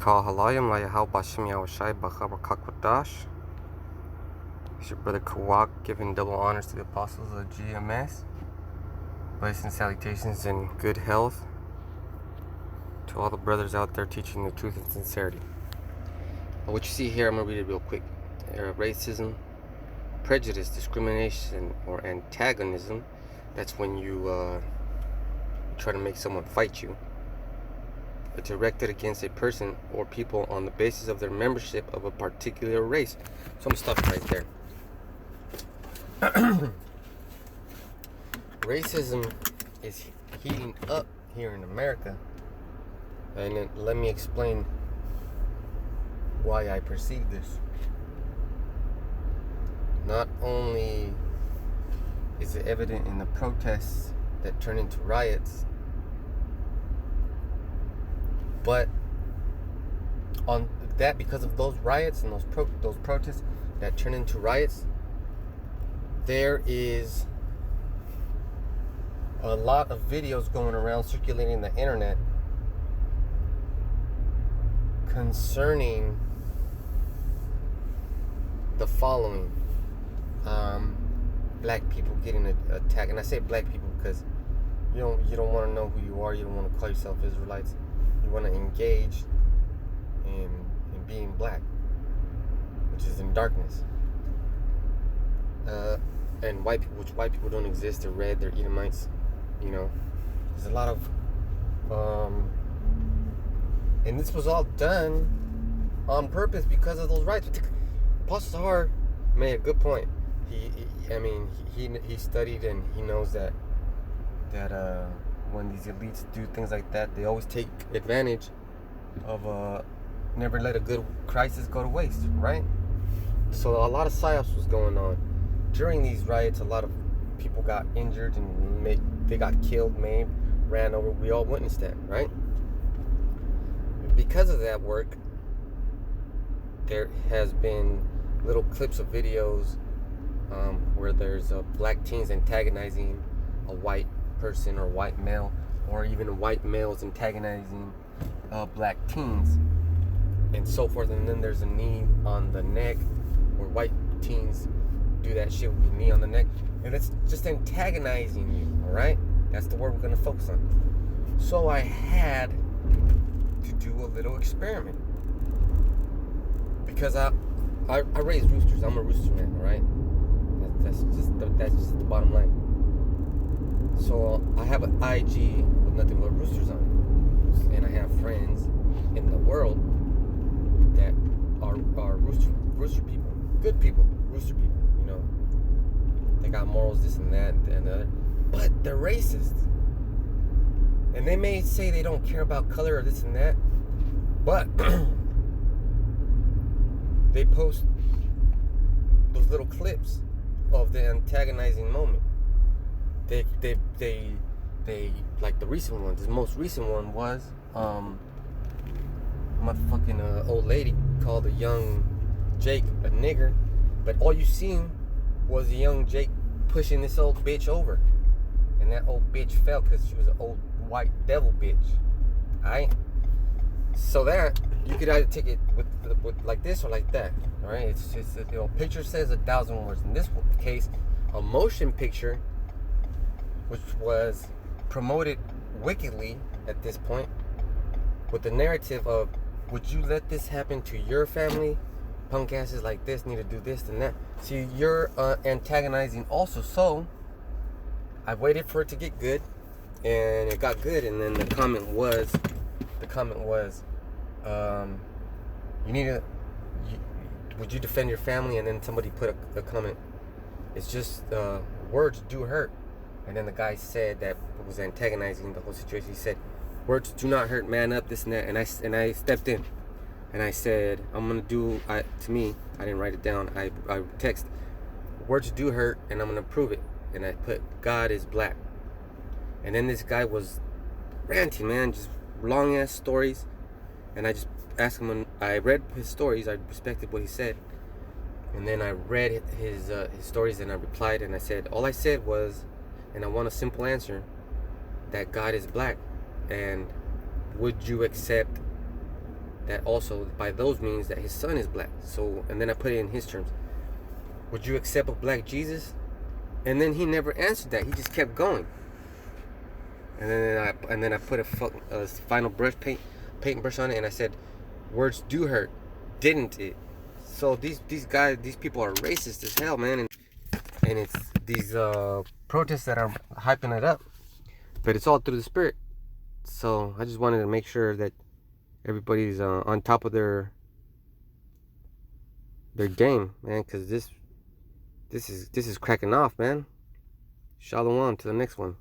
Kal Halayim Layahal Bashim Yawashai Bachabar Kakwadash. It's your brother Kawak giving double honors to the apostles of GMS. Blessings, salutations, and good health to all the brothers out there teaching the truth and sincerity. What you see here, I'm going to read it real quick. Racism, prejudice, discrimination, or antagonism. That's when you try to make someone fight you. It's directed against a person or people on the basis of their membership of a particular race. Some stuff right there. Racism is heating up here in America, and let me explain why I perceive this. Not only is it evident in the protests that turn into riots, but on that, because of those riots and those protests that turn into riots, there is a lot of videos going around circulating the internet concerning the following: black people getting attacked. And I say black people because you don't want to know who you are. You don't want to call yourself Israelites. You want to engage in being black, which is in darkness. And white people don't exist. They're red. They're Edomites. There's a lot of and this was all done on purpose because of those riots. Apostle Sahar made a good point. He studied, and he knows that when these elites do things like that, they always take advantage of never let a good crisis go to waste, right? So a lot of psyops was going on during these riots. A lot of people got injured and they got killed, maimed, ran over. We all witnessed that, right? Because of that work, there has been little clips of videos where there's black teens antagonizing a white person or white male, or even white males antagonizing black teens, and so forth. And then there's a knee on the neck, where white teens do that shit with the knee on the neck, and it's just antagonizing you. All right, that's the word we're gonna focus on. So I had to do a little experiment because I raise roosters. I'm a rooster man. All right, that's just the bottom line. So I have an IG with nothing but roosters on it, and I have friends in the world that are rooster people, good people, rooster people. They got morals, this and that and the other, but they're racist. And they may say they don't care about color or this and that, but they post those little clips of the antagonizing moment. They like the recent ones. The most recent one was motherfucking old lady called a young Jake a nigger, but all you seen was a young Jake pushing this old bitch over, and that old bitch fell because she was an old white devil bitch. Alright, so that you could either take it with like this or like that. Alright, it's just picture says 1,000 words. In this case, a motion picture, which was promoted wickedly at this point, with the narrative of, would you let this happen to your family? Punk asses like this need to do this and that. See, you're antagonizing also. So I waited for it to get good, and it got good. And then the comment was, would you defend your family? And then somebody put a comment, it's just words do hurt. And then the guy said that was antagonizing the whole situation. He said, words do not hurt, man up, this and that. And I stepped in. And I said, I'm going to do, to me, I didn't write it down. I text, words do hurt, and I'm going to prove it. And I put, God is black. And then this guy was ranting, man, just long-ass stories. And I just asked him, I read his stories, I respected what he said. And then I read his stories, and I replied, and I said, all I said was, and I want a simple answer, that God is black. And would you accept that also by those means that his son is black. So, and then I put it in his terms. Would you accept a black Jesus? And then he never answered that. He just kept going. And then I put a final paint brush on it, and I said, words do hurt, didn't it? So these people are racist as hell, man, and it's these protests that are hyping it up, but it's all through the spirit. So I just wanted to make sure that everybody's on top of their game, man, because this is cracking off, man. Shalom to the next one.